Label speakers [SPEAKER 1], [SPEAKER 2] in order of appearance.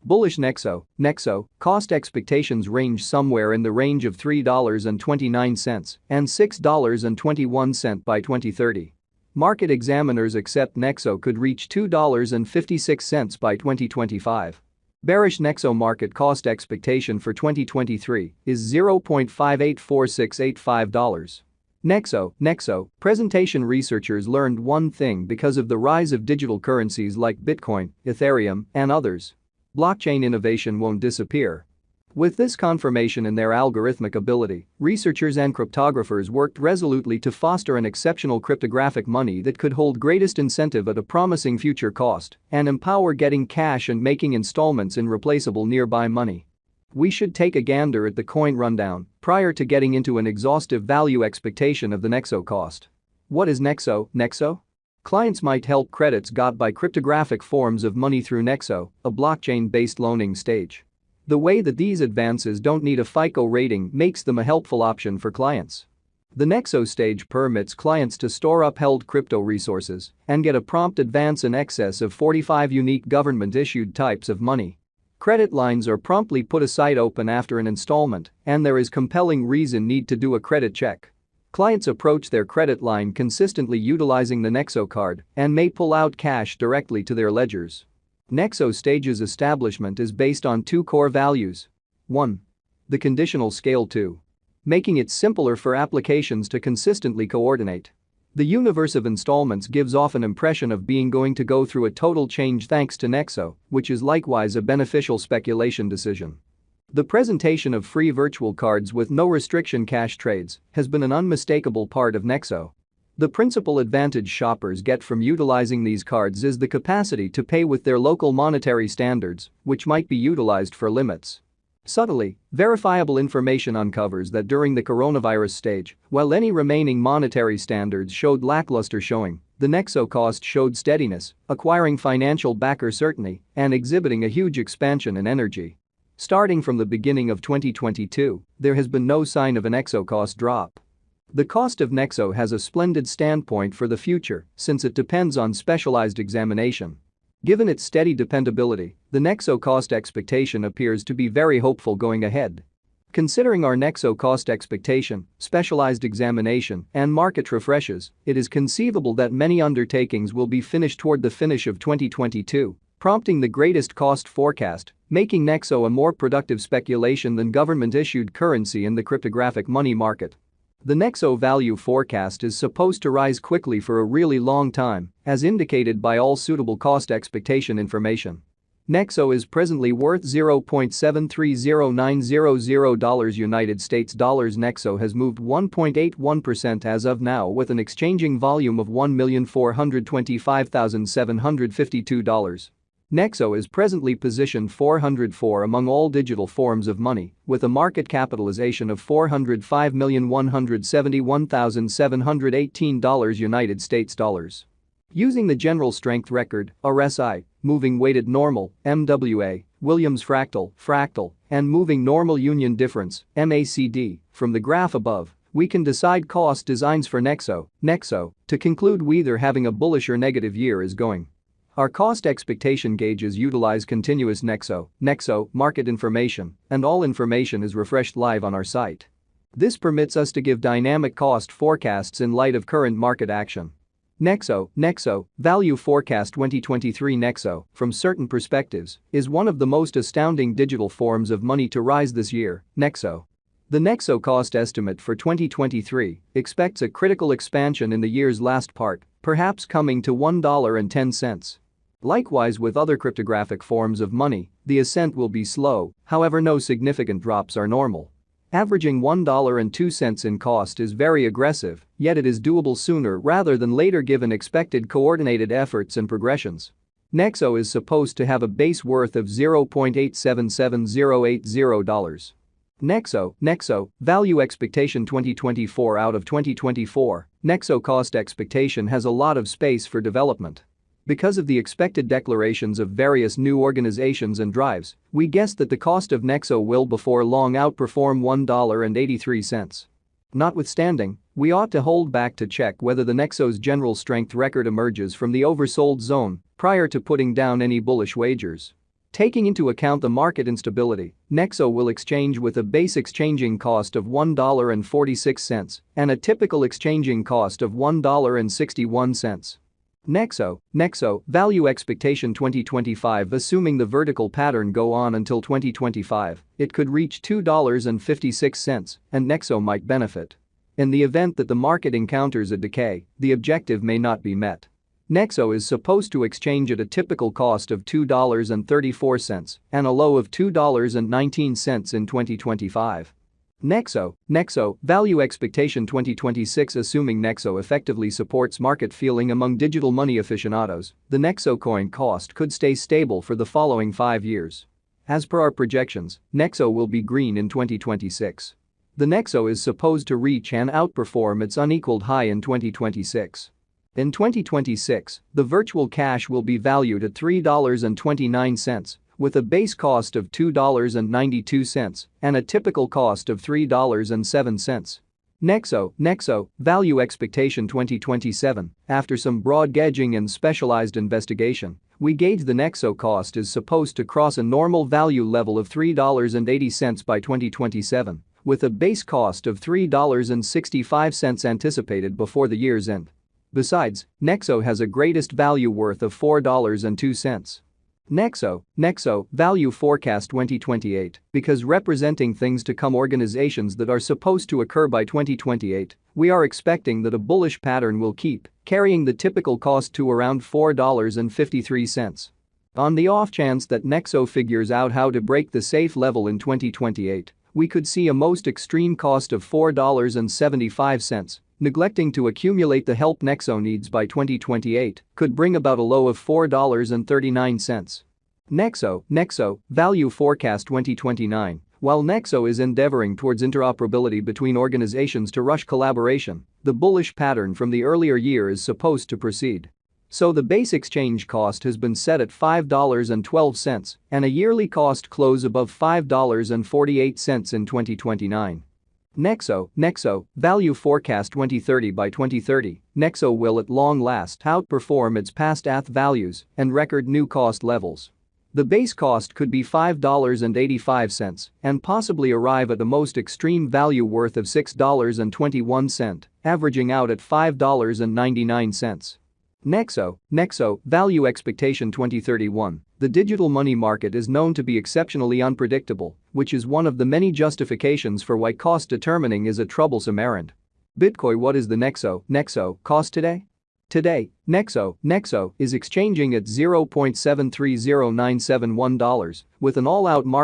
[SPEAKER 1] Bullish Nexo cost expectations range somewhere in the range of $3.29 and $6.21 by 2030. Market examiners accept Nexo could reach $2.56 by 2025. Bearish Nexo market cost expectation for 2023 is $0.584685. Nexo presentation researchers learned one thing because of the rise of digital currencies like Bitcoin, Ethereum, and others. Blockchain innovation won't disappear. With this confirmation in their algorithmic ability, researchers and cryptographers worked resolutely to foster an exceptional cryptographic money that could hold greatest incentive at a promising future cost and empower getting cash and making installments in replaceable nearby money. We should take a gander at the coin rundown prior to getting into an exhaustive value expectation of the Nexo cost. What is Nexo? Clients might help credits got by cryptographic forms of money through Nexo, a blockchain-based loaning stage. The way that these advances don't need a FICO rating makes them a helpful option for clients. The Nexo stage permits clients to store upheld crypto resources and get a prompt advance in excess of 45 unique government-issued types of money. Credit lines are promptly put aside open after an installment, and there is compelling reason need to do a credit check. Clients approach their credit line consistently utilizing the Nexo card and may pull out cash directly to their ledgers. Nexo stage's establishment is based on two core values. 1. The conditional scale. 2. Making it simpler for applications to consistently coordinate. The universe of installments gives off an impression of being going to go through a total change thanks to Nexo, which is likewise a beneficial speculation decision. The presentation of free virtual cards with no restriction cash trades has been an unmistakable part of Nexo. The principal advantage shoppers get from utilizing these cards is the capacity to pay with their local monetary standards, which might be utilized for limits. Subtly, verifiable information uncovers that during the coronavirus stage, while any remaining monetary standards showed lackluster showing, the Nexo cost showed steadiness, acquiring financial backer certainty and exhibiting a huge expansion in energy. Starting from the beginning of 2022, there has been no sign of an Nexo cost drop. The cost of Nexo has a splendid standpoint for the future since it depends on specialized examination. Given its steady dependability, the Nexo cost expectation appears to be very hopeful going ahead. Considering our Nexo cost expectation, specialized examination, and market refreshes, it is conceivable that many undertakings will be finished toward the finish of 2022, prompting the greatest cost forecast, making Nexo a more productive speculation than government-issued currency in the cryptographic money market. The Nexo value forecast is supposed to rise quickly for a really long time, as indicated by all suitable cost expectation information. Nexo is presently worth $0.730900 United States dollars. Nexo has moved 1.81% as of now with an exchanging volume of $1,425,752. Nexo is presently positioned 404 among all digital forms of money, with a market capitalization of $405,171,718 United States dollars. Using the general strength record, RSI, moving weighted normal, MWA, Williams fractal, and moving normal union difference, MACD, from the graph above, we can decide cost designs for Nexo to conclude whether having a bullish or negative year is going. Our cost expectation gauges utilize continuous Nexo market information, and all information is refreshed live on our site. This permits us to give dynamic cost forecasts in light of current market action. Nexo value forecast 2023. Nexo, from certain perspectives, is one of the most astounding digital forms of money to rise this year. The Nexo cost estimate for 2023 expects a critical expansion in the year's last part, perhaps coming to $1.10. Likewise with other cryptographic forms of money, the ascent will be slow, however no significant drops are normal. Averaging $1.02 in cost is very aggressive, yet it is doable sooner rather than later given expected coordinated efforts and progressions. Nexo is supposed to have a base worth of $0.877080. Nexo value expectation 2024 out of 2024, Nexo cost expectation has a lot of space for development. Because of the expected declarations of various new organizations and drives, we guess that the cost of Nexo will before long outperform $1.83. Notwithstanding, we ought to hold back to check whether the Nexo's general strength record emerges from the oversold zone prior to putting down any bullish wagers. Taking into account the market instability, Nexo will exchange with a base exchanging cost of $1.46 and a typical exchanging cost of $1.61. Nexo, value expectation 2025. Assuming the vertical pattern go on until 2025, it could reach $2.56 and Nexo might benefit. In the event that the market encounters a decay, the objective may not be met. Nexo is supposed to exchange at a typical cost of $2.34 and a low of $2.19 in 2025. Nexo, value expectation 2026. Assuming Nexo effectively supports market feeling among digital money aficionados, the Nexo coin cost could stay stable for the following 5 years. As per our projections, Nexo will be green in 2026. The Nexo is supposed to reach and outperform its unequaled high in 2026. In 2026, the virtual cash will be valued at $3.29, with a base cost of $2.92 and a typical cost of $3.07. Nexo, value expectation 2027. After some broad gauging and specialized investigation, we gauge the Nexo cost is supposed to cross a normal value level of $3.80 by 2027, with a base cost of $3.65 anticipated before the year's end. Besides, Nexo has a greatest value worth of $4.02. Nexo, value forecast 2028. Because representing things to come, organizations that are supposed to occur by 2028, we are expecting that a bullish pattern will keep carrying the typical cost to around $4.53. On the off chance that Nexo figures out how to break the safe level in 2028, we could see a most extreme cost of $4.75. Neglecting to accumulate the help Nexo needs by 2028 could bring about a low of $4.39. Nexo, value forecast 2029. While Nexo is endeavoring towards interoperability between organizations to rush collaboration, the bullish pattern from the earlier year is supposed to proceed. So the base exchange cost has been set at $5.12 and a yearly cost close above $5.48 in 2029. Nexo, value forecast 2030. By 2030, Nexo will at long last outperform its past ATH values and record new cost levels. The base cost could be $5.85 and possibly arrive at the most extreme value worth of $6.21, averaging out at $5.99. Nexo, value expectation 2031. The digital money market is known to be exceptionally unpredictable, which is one of the many justifications for why cost determining is a troublesome errand. Bitcoin. What is the Nexo cost today? Today, Nexo is exchanging at $0.730971 with an all-out market